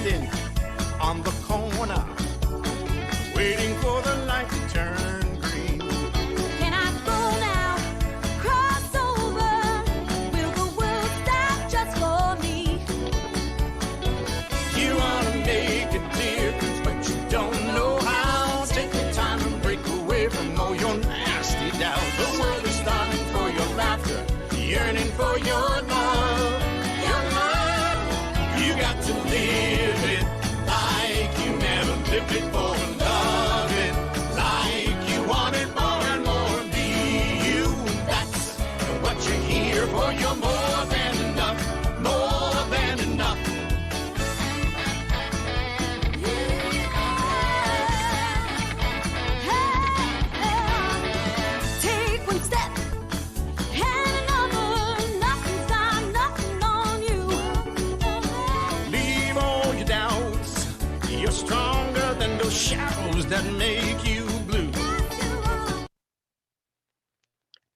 standing on the corner, waiting for the light to turn green. Can I go now? Cross over. Will the world stop just for me? You want to make a difference, but you don't know how. Take the time and break away from all your nasty doubts. The world is starting for your laughter, yearning for your love. Your love, you got to live it like you never lived before. Love it like you want it more and more. Be you, that's what you're here for. You're more than enough, more than enough. Take one step and another. Nothing's got nothing on you. Leave all your doubts. You're stronger than those shadows that make you blue.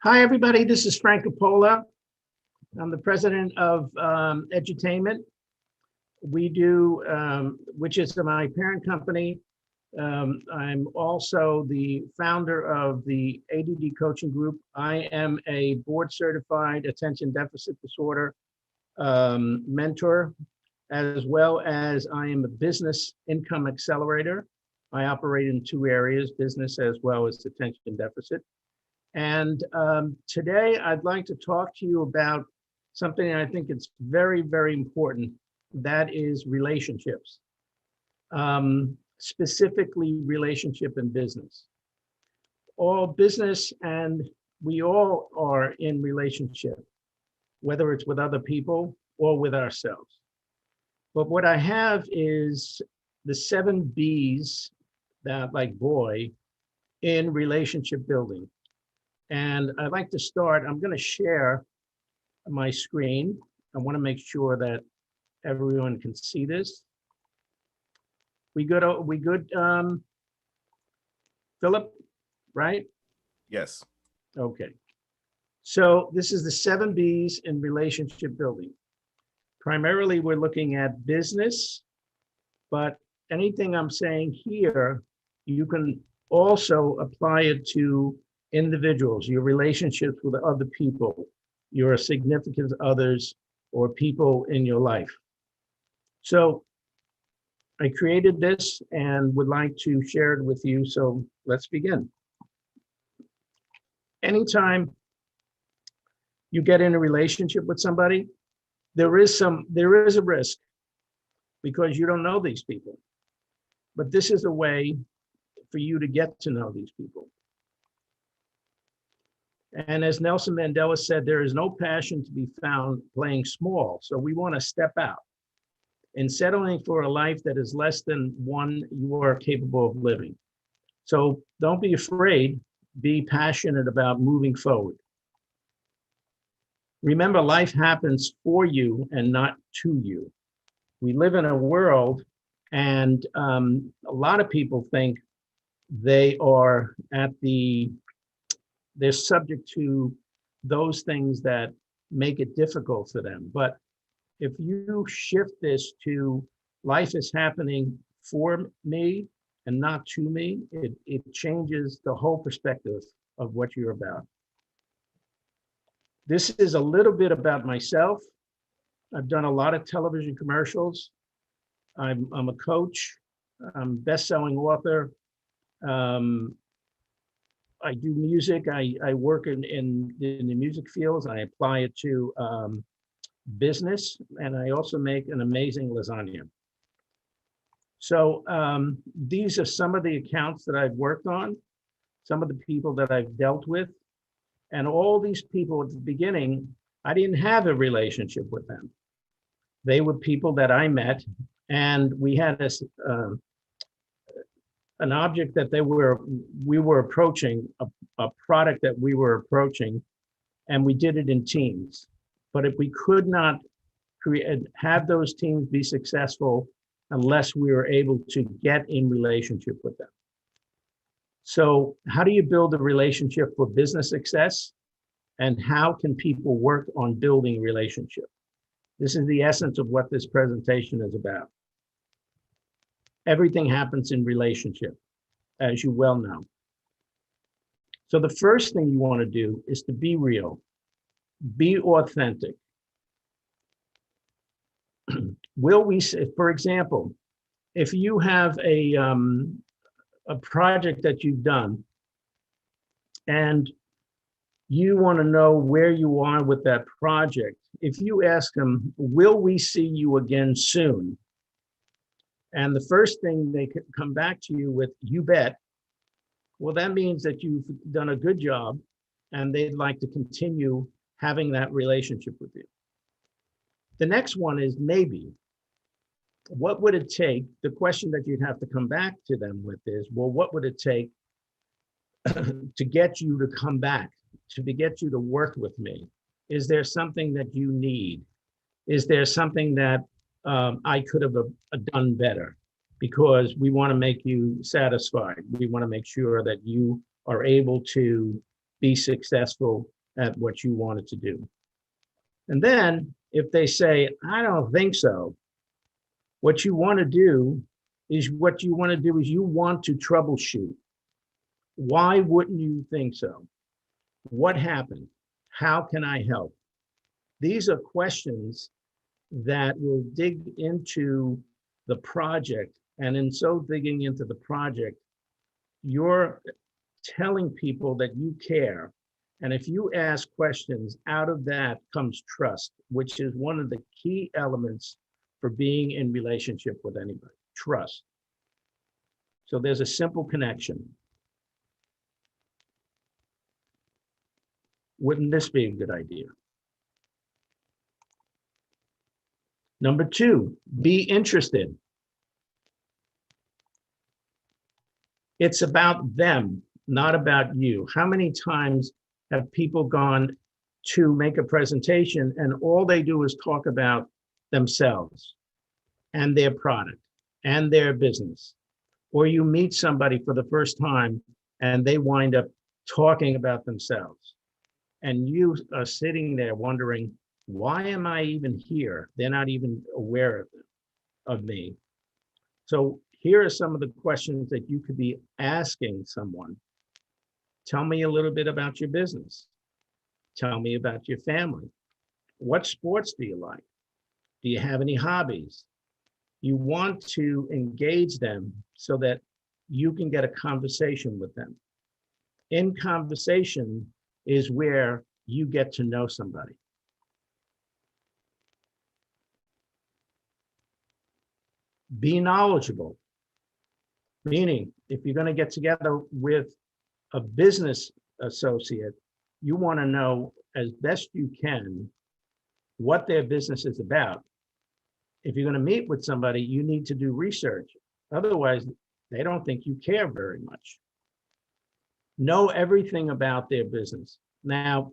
Hi, everybody. This is Frank Coppola. I'm the president of Edutainment. We do, which is my parent company. I'm also the founder of the ADD coaching group. I am a board certified attention deficit disorder mentor, as well as I am a business income accelerator. I operate in two areas, business as well as attention deficit. And today I'd like to talk to you about something I think it's very, very important. That is relationships, specifically relationship in business. All business and we all are in relationship, whether it's with other people or with ourselves. But what I have is the 7 B's that, like boy, in relationship building. And I'd like to start, I'm going to share my screen. I want to make sure that everyone can see this. We good, Philip, right? Yes. Okay. So this is the 7 B's in relationship building. Primarily, we're looking at business, but anything I'm saying here, you can also apply it to individuals, your relationships with other people, your significant others, or people in your life. So I created this and would like to share it with you. So let's begin. Anytime you get in a relationship with somebody, there is a risk because you don't know these people. But this is a way for you to get to know these people. And as Nelson Mandela said, there is no passion to be found playing small. So we want to step out and settling for a life that is less than one you are capable of living. So don't be afraid, be passionate about moving forward. Remember, life happens for you and not to you. We live in a world, and a lot of people think they are they're subject to those things that make it difficult for them. But if you shift this to life is happening for me and not to me, it changes the whole perspective of what you're about. This is a little bit about myself. I've done a lot of television commercials. I'm a coach, I'm a best-selling author. I do music. I work in the music fields. I apply it to business, and I also make an amazing lasagna. So these are some of the accounts that I've worked on, some of the people that I've dealt with, and all these people at the beginning, I didn't have a relationship with them. They were people that I met, and we had an object that we were approaching, a product that we were approaching, and we did it in teams. But if we could not have those teams be successful unless we were able to get in relationship with them. So how do you build a relationship for business success? And how can people work on building relationship? This is the essence of what this presentation is about. Everything happens in relationship, as you well know. So the first thing you want to do is to be real, be authentic. Will we, for example, if you have a project that you've done and you want to know where you are with that project, if you ask them, will we see you again soon? And the first thing they could come back to you with, you bet. Well, that means that you've done a good job and they'd like to continue having that relationship with you. The next one is maybe. What would it take? The question that you'd have to come back to them with is, well, what would it take to get you to come back, to get you to work with me? Is there something that you need? Is there something that I could have done better? Because we want to make you satisfied. We want to make sure that you are able to be successful at what you wanted to do. And then if they say, I don't think so, what you want to do is you want to troubleshoot. Why wouldn't you think so? What happened? How can I help? These are questions that will dig into the project. And in so digging into the project, you're telling people that you care. And if you ask questions, out of that comes trust, which is one of the key elements for being in relationship with anybody, trust. So there's a simple connection. Wouldn't this be a good idea? Number two, be interested. It's about them, not about you. How many times have people gone to make a presentation and all they do is talk about themselves and their product and their business? Or you meet somebody for the first time and they wind up talking about themselves. And you are sitting there wondering, why am I even here? They're not even aware of me. So here are some of the questions that you could be asking someone. Tell me a little bit about your business. Tell me about your family. What sports do you like? Do you have any hobbies? You want to engage them so that you can get a conversation with them. In conversation is where you get to know somebody. Be knowledgeable, meaning if you're going to get together with a business associate, you want to know as best you can what their business is about. If you're going to meet with somebody, you need to do research. Otherwise, they don't think you care very much. Know everything about their business. Now,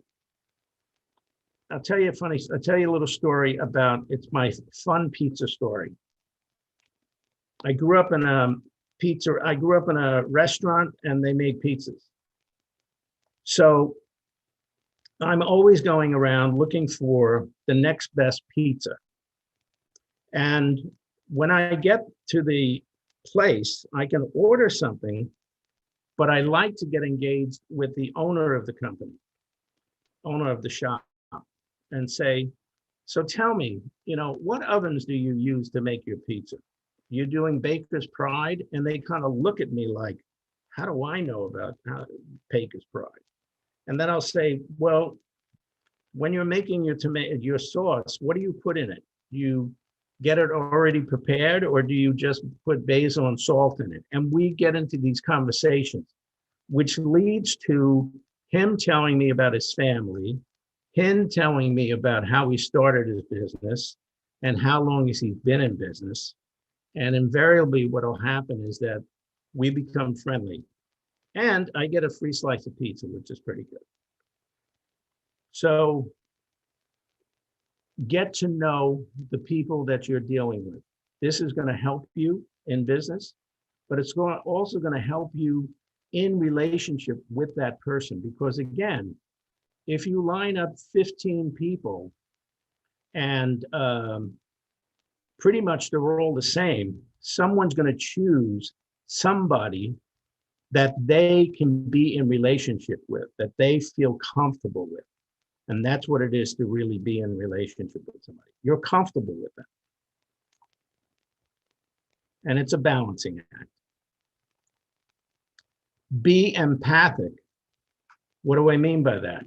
I'll tell you a little story about, it's my fun pizza story. I grew up in a restaurant and they made pizzas. So I'm always going around looking for the next best pizza. And when I get to the place, I can order something, but I like to get engaged with the owner of the company, owner of the shop, and say, so tell me, what ovens do you use to make your pizza? You're doing Baker's Pride? And they kind of look at me like, how do I know about Baker's Pride? And then I'll say, well, when you're making your sauce, what do you put in it? Do you get it already prepared, or do you just put basil and salt in it? And we get into these conversations, which leads to him telling me about his family, him telling me about how he started his business and how long has he been in business. And invariably what will happen is that we become friendly and I get a free slice of pizza, which is pretty good. So get to know the people that you're dealing with. This is going to help you in business, but it's also going to help you in relationship with that person. Because again, if you line up 15 people and pretty much they're all the same, someone's going to choose somebody that they can be in relationship with, that they feel comfortable with. And that's what it is to really be in a relationship with somebody. You're comfortable with them. And it's a balancing act. Be empathic. What do I mean by that?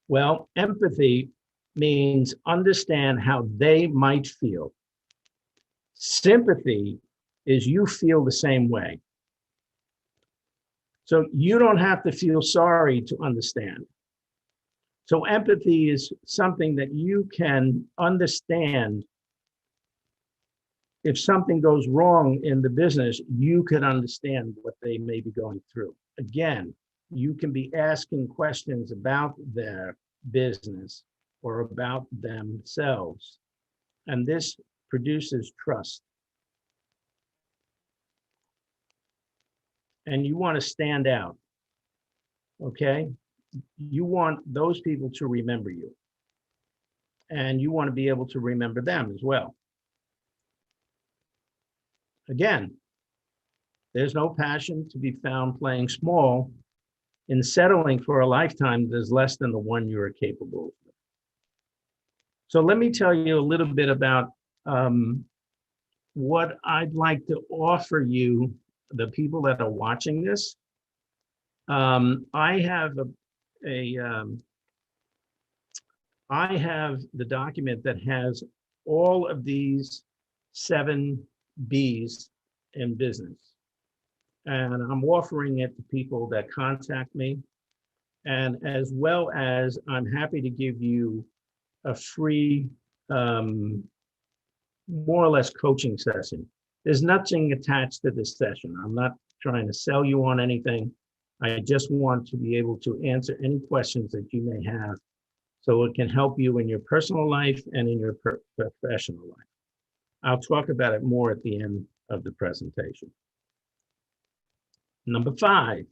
Well, empathy means understand how they might feel. Sympathy is you feel the same way. So you don't have to feel sorry to understand. So empathy is something that you can understand. If something goes wrong in the business, you can understand what they may be going through. Again, you can be asking questions about their business or about themselves. And this produces trust. And you want to stand out, okay? You want those people to remember you. And you want to be able to remember them as well. Again, there's no passion to be found playing small in settling for a lifetime that is less than the one you are capable of. So let me tell you a little bit about what I'd like to offer you, the people that are watching this. I have I have the document that has all of these 7 B's in business. And I'm offering it to people that contact me. And as well as I'm happy to give you a free, more or less coaching session. There's nothing attached to this session. I'm not trying to sell you on anything. I just want to be able to answer any questions that you may have so it can help you in your personal life and in your professional life. I'll talk about it more at the end of the presentation. Number 5,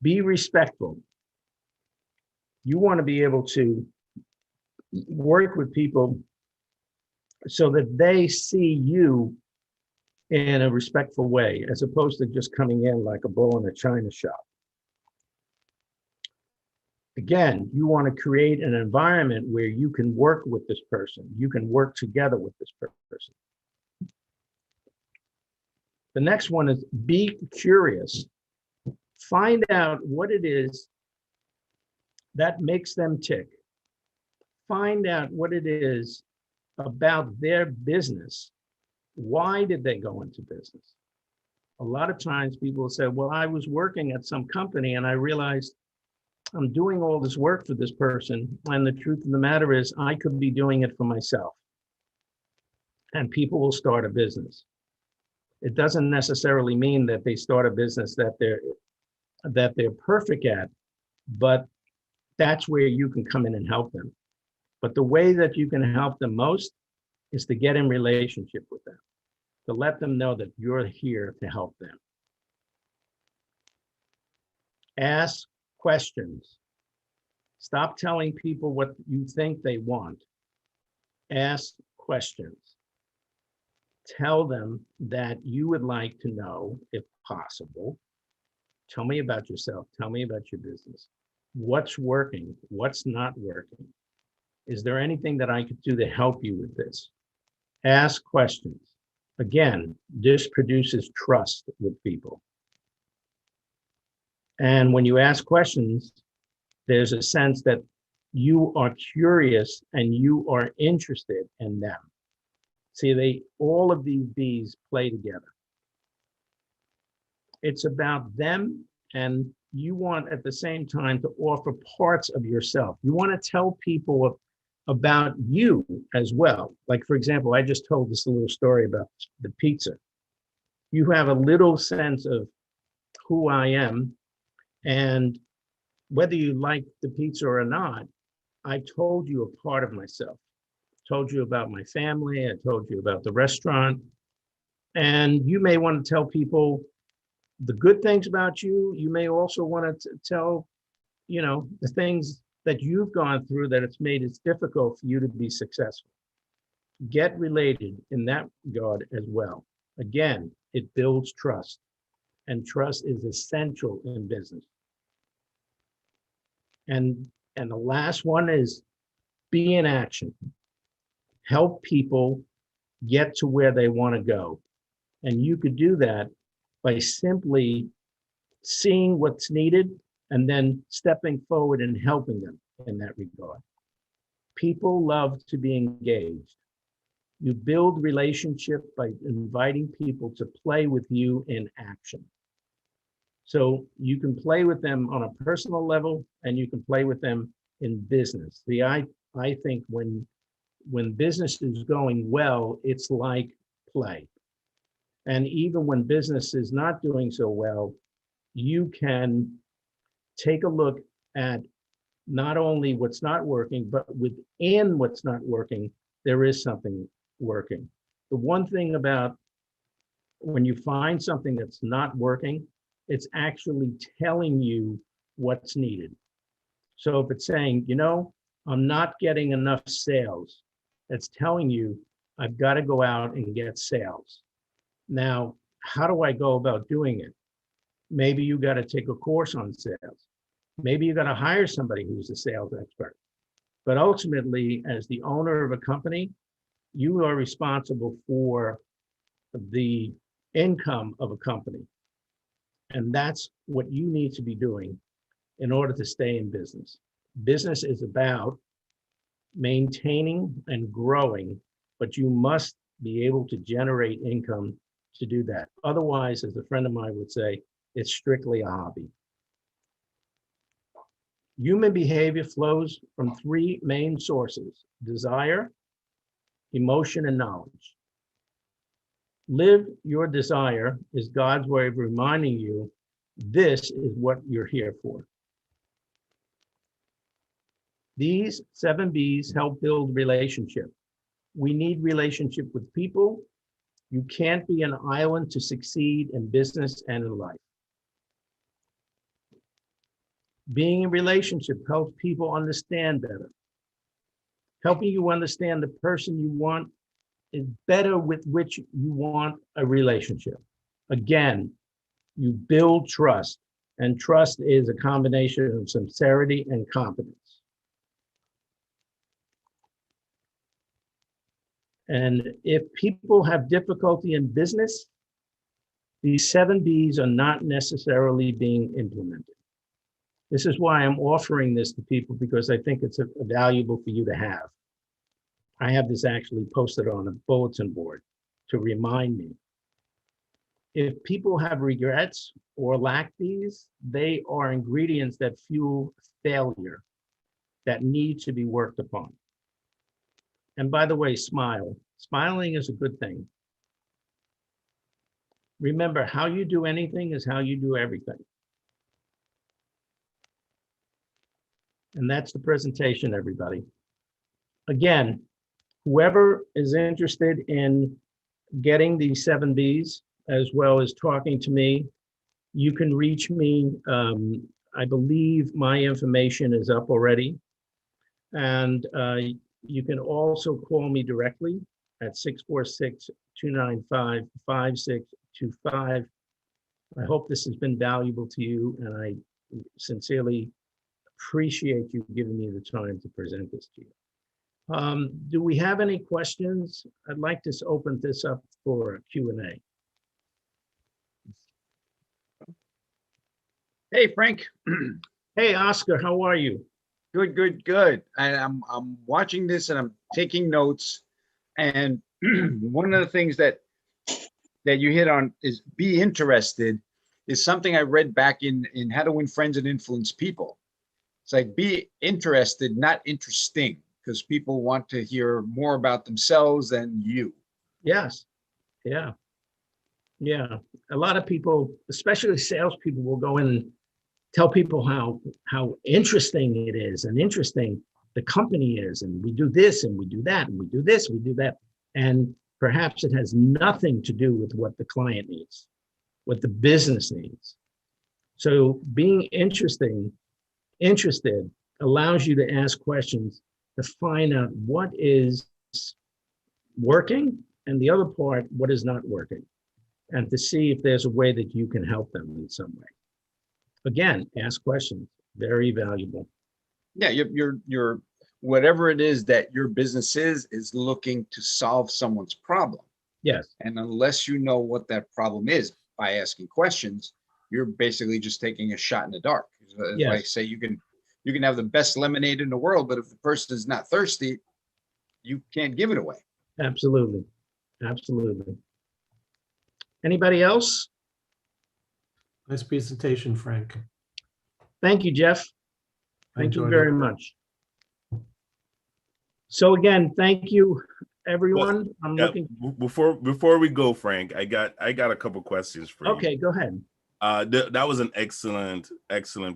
be respectful. You want to be able to work with people so that they see you in a respectful way, as opposed to just coming in like a bull in a china shop. Again, you want to create an environment where you can work with this person. You can work together with this person. The next one is be curious. Find out what it is that makes them tick. Find out what it is about their business. Why did they go into business? A lot of times people say, well, I was working at some company and I realized I'm doing all this work for this person. And the truth of the matter is I could be doing it for myself. And people will start a business. It doesn't necessarily mean that they start a business that they're perfect at, but that's where you can come in and help them. But the way that you can help them most is to get in relationship with them, to let them know that you're here to help them. Ask questions. Stop telling people what you think they want. Ask questions. Tell them that you would like to know, if possible, tell me about yourself, tell me about your business. What's working? What's not working? Is there anything that I could do to help you with this? Ask questions. Again, this produces trust with people. And when you ask questions, there's a sense that you are curious and you are interested in them. See, all of these B's play together. It's about them, and you want at the same time to offer parts of yourself. You want to tell people about you as well. Like, for example, I just told this little story about the pizza. You have a little sense of who I am, and whether you like the pizza or not, I told you a part of myself. I told you about my family, I told you about the restaurant, and you may want to tell people the good things about you. You may also want to tell, the things that you've gone through that it's made it difficult for you to be successful. Get related in that regard as well. Again, it builds trust, and trust is essential in business. And the last one is be in action. Help people get to where they want to go. And you could do that by simply seeing what's needed and then stepping forward and helping them in that regard. People love to be engaged. You build relationship by inviting people to play with you in action. So you can play with them on a personal level and you can play with them in business. I think when business is going well, it's like play. And even when business is not doing so well, you can take a look at not only what's not working, but within what's not working, there is something working. The one thing about when you find something that's not working, it's actually telling you what's needed. So if it's saying, you know, I'm not getting enough sales, it's telling you I've got to go out and get sales. Now, how do I go about doing it? Maybe you got to take a course on sales. Maybe you got to hire somebody who's a sales expert. But ultimately, as the owner of a company, you are responsible for the income of a company. And that's what you need to be doing in order to stay in business. Business is about maintaining and growing, but you must be able to generate income to do that. Otherwise, as a friend of mine would say, it's strictly a hobby. Human behavior flows from three main sources: desire, emotion, and knowledge. Live your desire is God's way of reminding you this is what you're here for. These 7 B's help build relationship. We need relationship with people. You can't be an island to succeed in business and in life. Being in relationship helps people understand better. Helping you understand the person you want is better with which you want a relationship. Again, you build trust, and trust is a combination of sincerity and confidence. And if people have difficulty in business, these 7 B's are not necessarily being implemented. This is why I'm offering this to people, because I think it's valuable for you to have. I have this actually posted on a bulletin board to remind me. If people have regrets or lack these, they are ingredients that fuel failure that need to be worked upon. And by the way, smile. Smiling is a good thing. Remember, how you do anything is how you do everything. And that's the presentation, everybody. Again, whoever is interested in getting these 7 B's, as well as talking to me, you can reach me. I believe my information is up already. And you can also call me directly at 646-295-5625. I hope this has been valuable to you, and I sincerely appreciate you giving me the time to present this to you. Do we have any questions? I'd like to open this up for a Q&A. Hey, Frank. Hey, Oscar, how are you? Good, good, good. I'm watching this and I'm taking notes. And one of the things that you hit on is be interested is something I read back in How to Win Friends and Influence People. It's like be interested, not interesting, because people want to hear more about themselves than you. Yes. Yeah. Yeah. A lot of people, especially salespeople, will go in and tell people how interesting it is and interesting the company is. And we do this and we do that and we do this, we do that. And perhaps it has nothing to do with what the client needs, what the business needs. So being interested allows you to ask questions to find out what is working and the other part, what is not working. and to see if there's a way that you can help them in some way. Again, ask questions, very valuable. Yeah, you're whatever it is that your business is looking to solve someone's problem. Yes, And unless you know what that problem is by asking questions, you're basically just taking a shot in the dark. It's Yes. like say you can have the best lemonade in the world, but if the person is not thirsty, you can't give it away. absolutely, absolutely. Anybody else? Nice presentation, Frank. Thank you, Jeff. I Thank you enjoyed very it. much. So again, thank you, everyone. I'm Yeah, looking, before we go, Frank, I got a couple questions for you. okay, go ahead. That was an excellent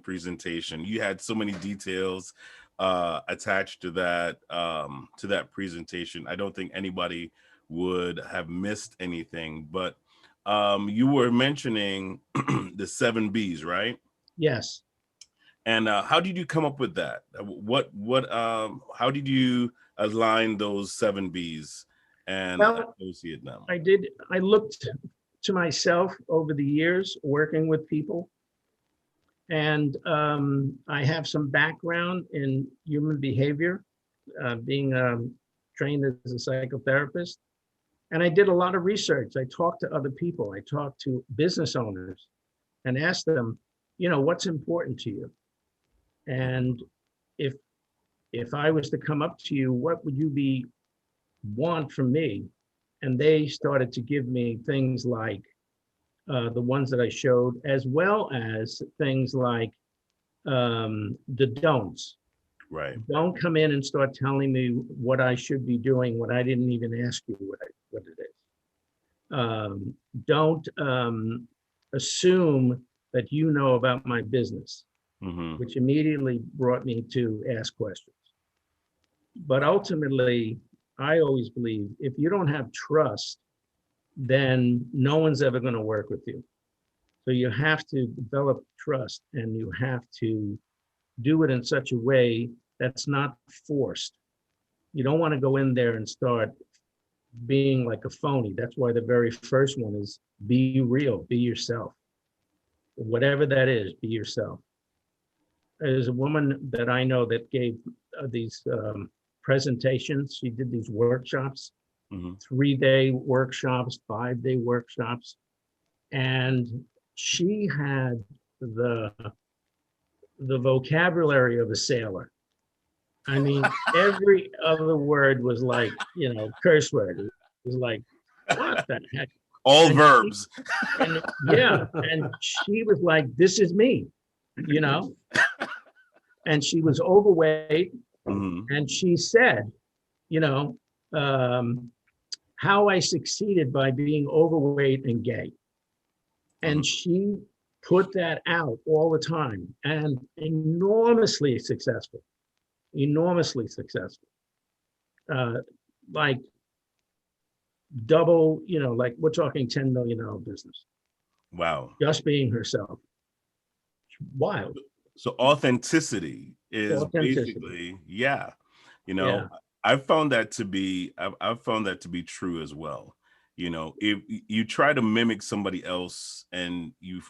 presentation. You had so many details attached to that presentation. I don't think anybody would have missed anything. But you were mentioning the 7 B's, right? Yes. And how did you come up with that? How did you align those 7 B's and Well, associate them? I looked to myself over the years working with people. And I have some background in human behavior, being trained as a psychotherapist. And I did a lot of research. I talked to other people. I talked to business owners and asked them, what's important to you? And if I was to come up to you, what would you want from me? And they started to give me things like the ones that I showed, as well as things like the don'ts. Right. Don't come in and start telling me what I should be doing when I didn't even ask you what it is. Don't assume that you know about my business, which immediately brought me to ask questions. But ultimately, I always believe if you don't have trust, then no one's ever going to work with you. So you have to develop trust, and you have to do it in such a way that's not forced. You don't want to go in there and start being like a phony. That's why the very first one is be real, be yourself. Whatever that is, be yourself. There's a woman that I know that gave these presentations. She did these workshops, 3-day workshops, 5-day workshops. And she had the vocabulary of a sailor. I mean, every other word was like, curse word. It was like, what the heck? All And verbs. and she was like, this is me, and she was overweight. And she said, how I succeeded by being overweight and gay. And she put that out all the time, and enormously successful. Like double, like we're talking $10 million business, Wow. just being herself. Wild. So authenticity is basically, yeah. I've found that to be true as well. If you try to mimic somebody else and you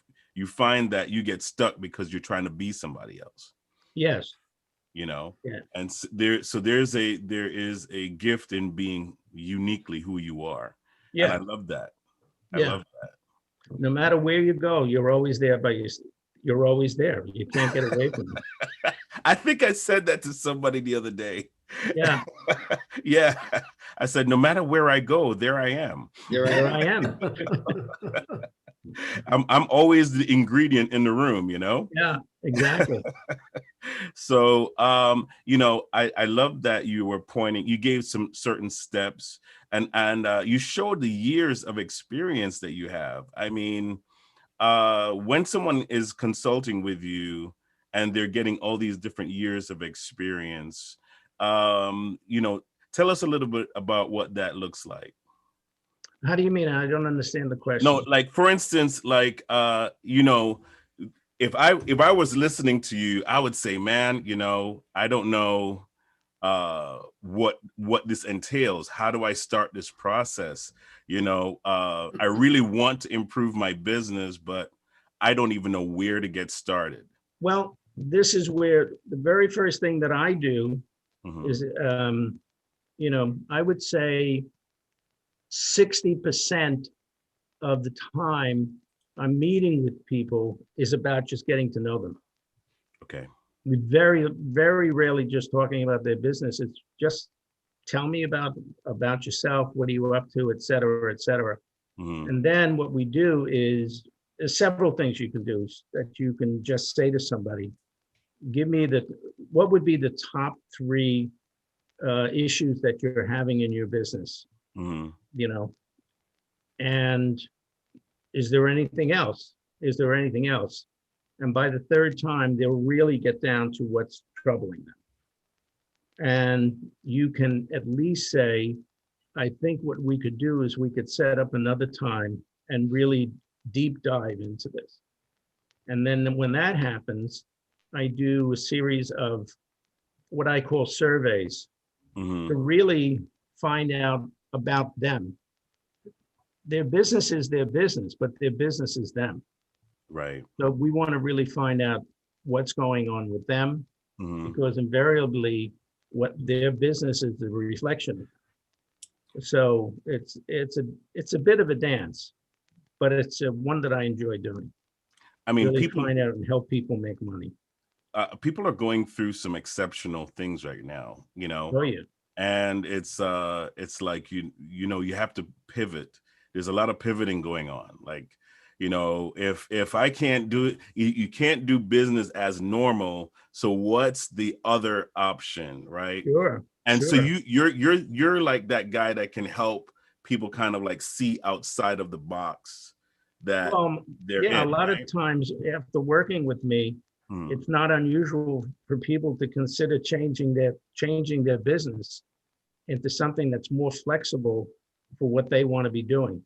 find that you get stuck because you're trying to be somebody else. Yes. And there is a gift in being uniquely who you are. Yeah. And I love that. I love that. No matter where you go, you're always there you're always there. You can't get away from it. I think I said that to somebody the other day. Yeah. Yeah. I said, no matter where I go, there I am. There I am. I'm always the ingredient in the room, Yeah, exactly. So, I love that you gave some certain steps and you showed the years of experience that you have. I mean, when someone is consulting with you and they're getting all these different years of experience, tell us a little bit about what that looks like. How do you mean? I don't understand the question. No, like for instance, like if I was listening to you, I would say, man, I don't know what this entails. How do I start this process? I really want to improve my business, but I don't even know where to get started. Well, this is where the very first thing that I do Mhm. is, I would say 60% of the time I'm meeting with people is about just getting to know them. Okay. We very, very rarely just talking about their business. It's just tell me about yourself. What are you up to, et cetera, et cetera. Mhm. And then what we do is there's several things you can do that you can just say to somebody, give me what would be the top 3 issues that you're having in your business, Mhm. and is there anything else? Is there anything else? And by the 3rd time, they'll really get down to what's troubling them. And you can at least say, I think what we could do is we could set up another time and really deep dive into this. And then when that happens, I do a series of what I call surveys Mhm. to really find out about them. Their business is their business, but their business is them. Right. So we want to really find out what's going on with them, Mhm. because invariably what their business is the reflection. So it's a bit of a dance, but it's one that I enjoy doing. I mean, Really find out and help people make money. people are going through some exceptional things right now, Oh yeah. and it's like you have to pivot. There's a lot of pivoting going on. Like, if I can't do it, you can't do business as normal. So what's the other option, right? Sure. And so Sure. you're like that guy that can help people kind of like see outside of the box that they're Yeah, a in, lot of right? times after working with me, Hmm. it's not unusual for people to consider changing their business into something that's more flexible for what they want to be doing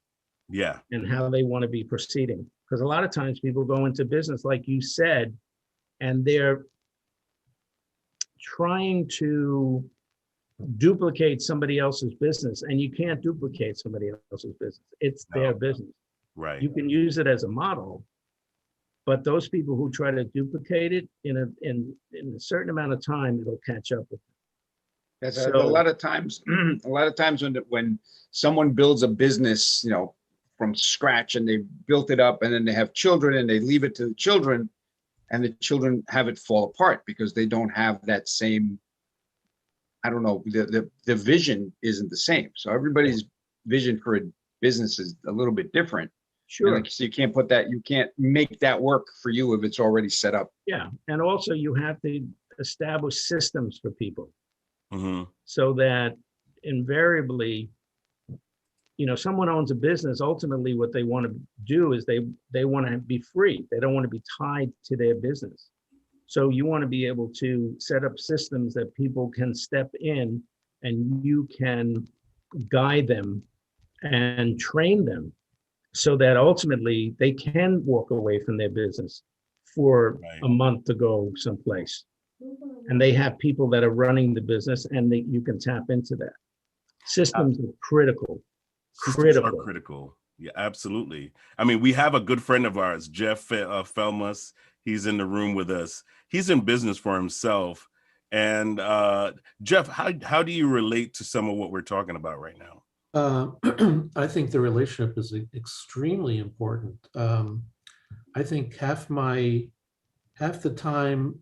Yeah. and how they want to be proceeding. Because a lot of times people go into business, like you said, and they're trying to duplicate somebody else's business, and you can't duplicate somebody else's business. It's No. their business. Right. You can use it as a model, but those people who try to duplicate it in a certain amount of time, it'll catch up with them. That's a So- lot of times, a lot of times when someone builds a business, from scratch, and they built it up, and then they have children and they leave it to the children, and the children have it fall apart because they don't have that same, I don't know, the vision isn't the same. So everybody's vision for a business is a little bit different. And Sure. like, so you can't make that work for you if it's already set up. Yeah. And also you have to establish systems for people Hmm. so that invariably, someone owns a business. Ultimately, what they want to do is they want to be free. They don't want to be tied to their business. So you want to be able to set up systems that people can step in and you can guide them and train them so that ultimately they can walk away from their business for Right. a month to go someplace. And they have people that are running the business, and you can tap into that. Systems are critical. Systems are critical. Yeah, absolutely. I mean, we have a good friend of ours, Jeff Felmus. He's in the room with us. He's in business for himself. And Jeff, how do you relate to some of what we're talking about right now? I think the relationship is extremely important. I think half the time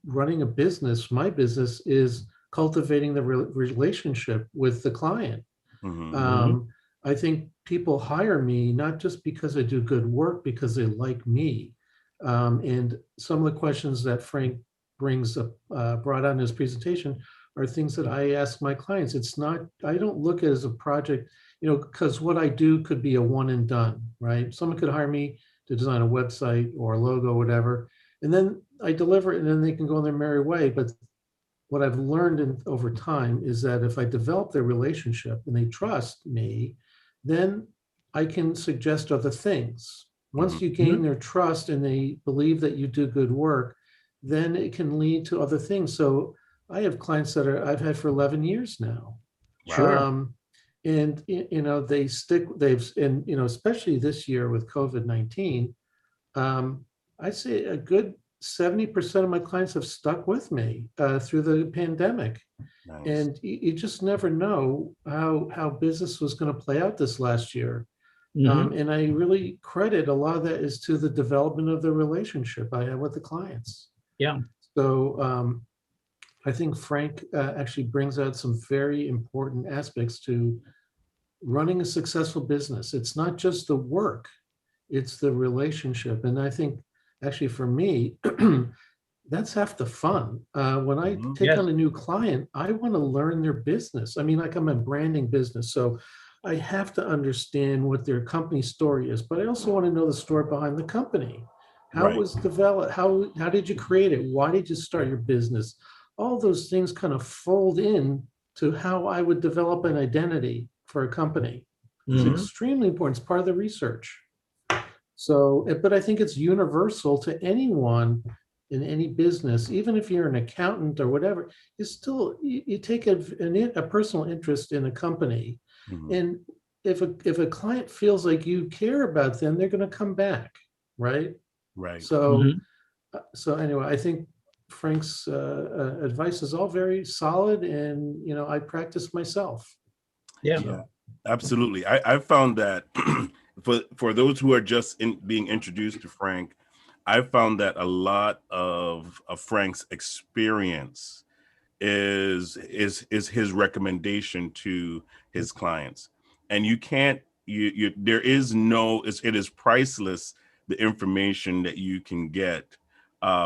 running a business, my business, is cultivating the relationship with the client. Mhm. I think people hire me not just because I do good work, because they like me. And some of the questions that Frank brought out in his presentation are things that I ask my clients. I don't look at it as a project, because what I do could be a one and done, right? Someone could hire me to design a website or a logo, whatever, and then I deliver it, and then they can go on their merry way. But what I've learned over time is that if I develop their relationship and they trust me, then I can suggest other things. Once you gain their trust and they believe that you do good work, then it can lead to other things. So I have clients that I've had for 11 years now. Sure. And they stick, and especially this year with COVID-19, I'd say a good 70% of my clients have stuck with me through the pandemic. Nice. And you just never know how business was going to play out this last year. Mhm. And I really credit a lot of that is to the development of the relationship I have with the clients. Yeah. So I think Frank actually brings out some very important aspects to running a successful business. It's not just the work, it's the relationship. And I think actually for me, that's half the fun. When I Mhm. take Yes. on a new client, I want to learn their business. I mean, like I'm a branding business, so I have to understand what their company story is, but I also want to know the story behind the company. How it Right. was developed? How did you create it? Why did you start your business? All those things kind of fold in to how I would develop an identity for a company. It's Mhm. extremely important. It's part of the research. So, but I think it's universal to anyone in any business, even if you're an accountant or whatever, you take a personal interest in a company. Mhm. And if a client feels like you care about them, they're going to come back, right? Right. So, Mhm. so anyway, I think Frank's advice is all very solid, and I practice myself. Yeah. Yeah, absolutely. I've found that for those who are just being introduced to Frank, I've found that a lot of Frank's experience is his recommendation to his clients. And you can't you there is no it is priceless, the information that you can get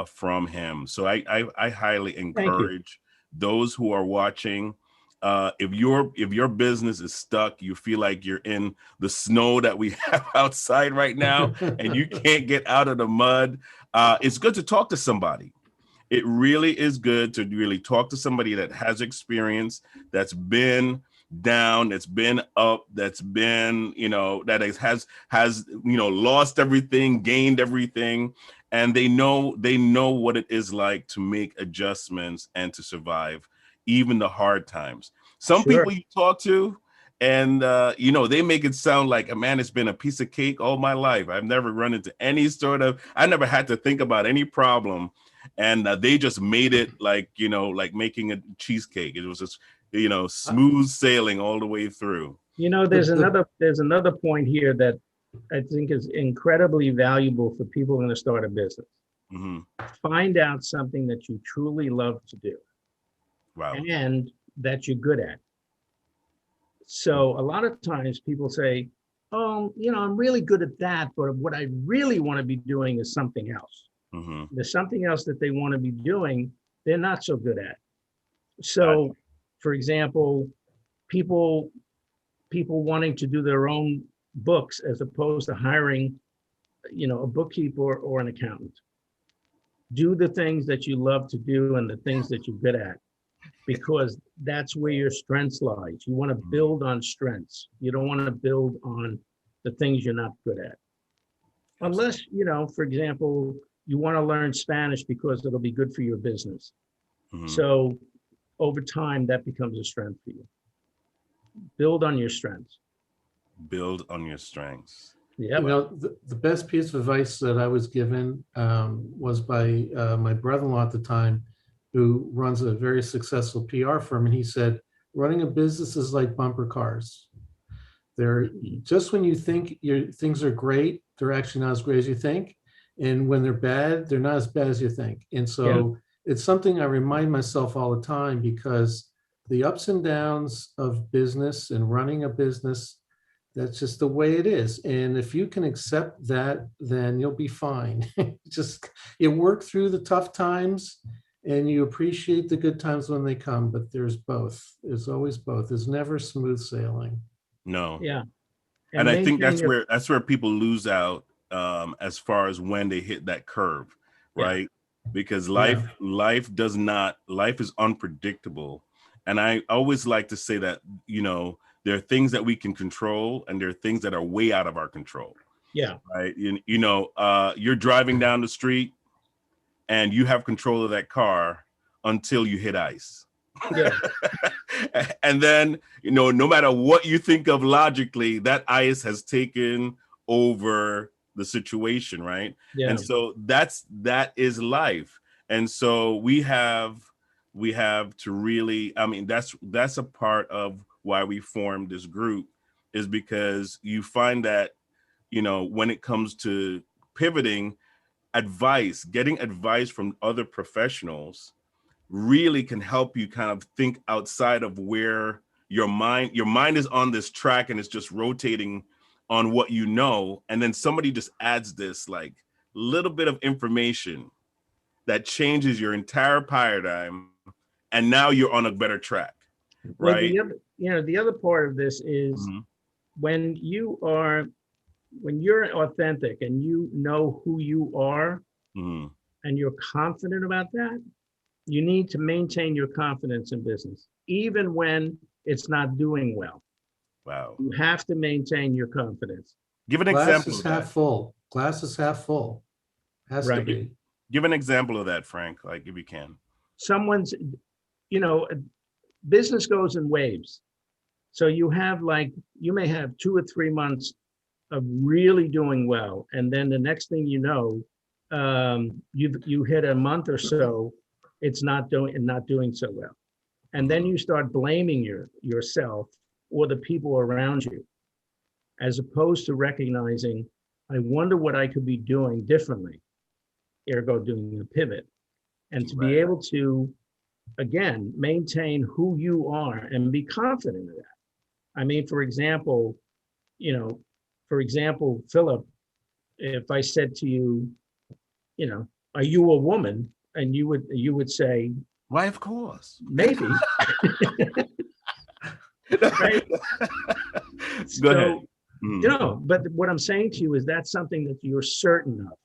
from him. So I highly Thank you. encourage those who are watching, if your business is stuck, you feel like you're in the snow that we have outside right now and you can't get out of the mud, it's good to talk to somebody. It really is good to really talk to somebody that has experience, that's been down, that's been up, that's been, that has lost everything, gained everything, and they know what it is like to make adjustments and to survive even the hard times. Some Sure. people you talk to, and they make it sound like, man, it's been a piece of cake all my life. I've never run into I never had to think about any problem, and they just made it like making a cheesecake. It was just smooth sailing all the way through. There's another point here that I think is incredibly valuable for people going to start a business. Hmm. Find out something that you truly love to do Wow. and that you're good at. So a lot of times people say, oh, I'm really good at that, but what I really want to be doing is something else. Hmm. There's something else that they want to be doing, they're not so good at. So, for example, people wanting to do their own books as opposed to hiring, a bookkeeper or an accountant. Do the things that you love to do and the things that you're good at, because that's where your strengths lies. You want to build on strengths. You don't want to build on the things you're not good at. Unless, for example, you want to learn Spanish because it'll be good for your business. Hmm. So over time, that becomes a strength for you. Build on your strengths. Build on your strengths. Yeah. The best piece of advice that I was given was by my brother-in-law at the time, who runs a very successful PR firm. And he said, running a business is like bumper cars. They're just when you think things are great, they're actually not as great as you think. And when they're bad, they're not as bad as you think. And so it's something I remind myself all the time, because the ups and downs of business and running a business, that's just the way it is. And if you can accept that, then you'll be fine. Just you work through the tough times and you appreciate the good times when they come, but there's both. There's always both. There's never smooth sailing. No. Yeah. And I think that's maintaining where people lose out, as far as when they hit that curve, Yeah. right? Because Yeah. life is unpredictable. And I always like to say that, there are things that we can control and there are things that are way out of our control. Yeah. Right. You're driving down the street, and you have control of that car until you hit ice. Yeah. And then, no matter what you think of logically, that ice has taken over the situation, right? Yeah. And so that is life. And so we have to really, I mean, that's a part of why we formed this group, is because you find that, when it comes to pivoting, getting advice from other professionals really can help you kind of think outside of where your mind is on this track and it's just rotating on what you know. And then somebody just adds this like little bit of information that changes your entire paradigm. And now you're on a better track, Well, right? the other part of this is Mhm. when you're authentic and you know who you are Mhm. and you're confident about that, you need to maintain your confidence in business, even when it's not doing well. Wow. You have to maintain your confidence. Give an Glass example is of half that. full. Glass is half full. Has to Right. be. Give an example of that, Frank, like if you can. Someone's, business goes in waves. So you may have 2 or 3 months of really doing well, and then the next thing you know, you hit a month or so, it's not doing so well, and then you start blaming yourself or the people around you, as opposed to recognizing, I wonder what I could be doing differently, ergo doing a pivot, and to be Right. able to again maintain who you are and be confident of that. I mean, for example, Philip, if I said to you, are you a woman? And you would say, Why, of course. maybe, right? Go ahead. So, Mhm. but what I'm saying to you is that's something that you're certain of.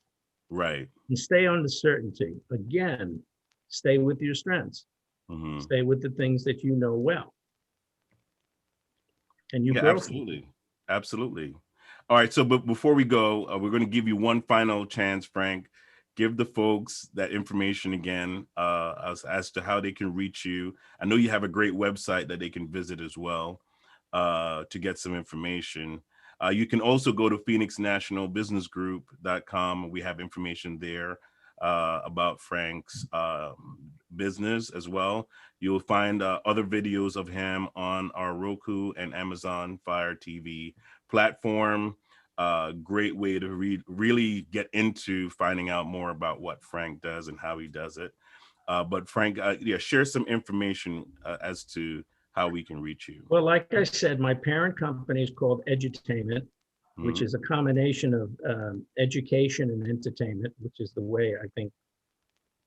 Right. And stay on the certainty. Again, stay with your strengths. Mhm. Stay with the things that you know well. And you Yeah, grow from it. absolutely. Absolutely. All right. So, but before we go, we're going to give you one final chance, Frank. Give the folks that information again, as to how they can reach you. I know you have a great website that they can visit as well, to get some information. You can also go to phoenixnationalbusinessgroup.com. We have information there about Frank's business as well. You'll find other videos of him on our Roku and Amazon Fire TV platform. Great way to really get into finding out more about what Frank does and how he does it. But Frank, share some information as to how we can reach you. Well, like I said, my parent company is called Edutainment, which Mhm. is a combination of education and entertainment, which is the way I think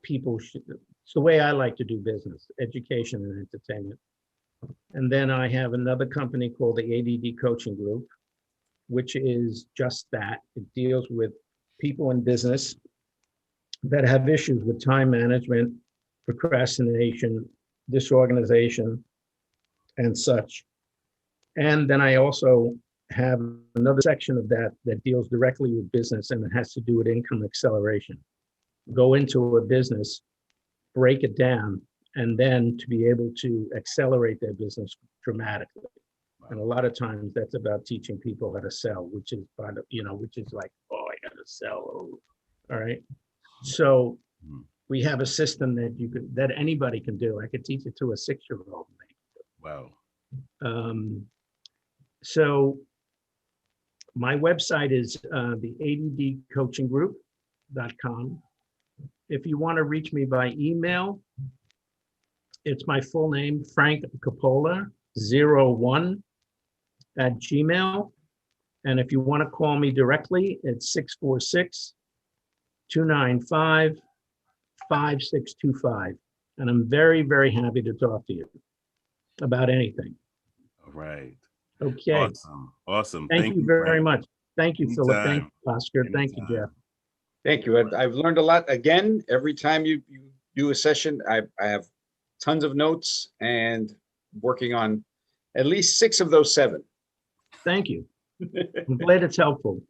people should, it's the way I like to do business, education and entertainment. And then I have another company called the ADD Coaching Group, which is just that. It deals with people in business that have issues with time management, procrastination, disorganization, and such. And then I also have another section of that deals directly with business, and it has to do with income acceleration. Go into a business, break it down, and then to be able to accelerate their business dramatically. And a lot of times that's about teaching people how to sell, which is which is like, oh, I gotta sell. All right. So Mhm. we have a system that anybody can do. I could teach it to a 6-year-old. Wow. So my website is the addcoachinggroup.com. If you want to reach me by email, it's my full name, Frank Coppola 01 at Gmail. And if you want to call me directly, it's 646-295-5625. And I'm very, very happy to talk to you about anything. All right. Okay. Awesome. Thank you you, very Frank. much. Thank you, Philip. Thank Anytime. you, Oscar. Thank you, Anytime. Jeff. Thank you. I've learned a lot. Again, every time you do a session, I have tons of notes and working on at least 6 of those 7. Thank you. I'm glad it's helpful.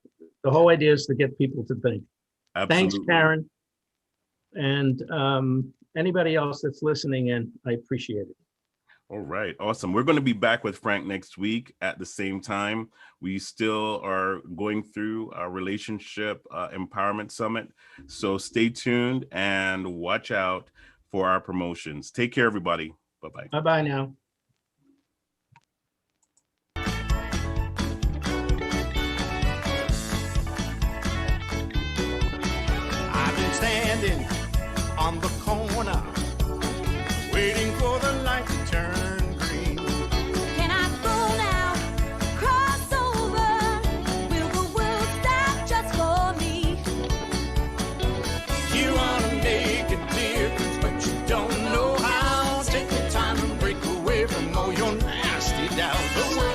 The whole idea is to get people to think. Thanks, Absolutely. Karen. And anybody else that's listening in, I appreciate it. All right, awesome. We're going to be back with Frank next week at the same time. We still are going through our relationship empowerment summit. So stay tuned and watch out for our promotions. Take care, everybody. Bye-bye. Bye-bye now. I've been standing on the corner, waiting for the light to turn green. Can I go now? Cross over. Will the world stop just for me? You wanna make a difference, but you don't know how. Take the time and break away from all your nasty doubts. The world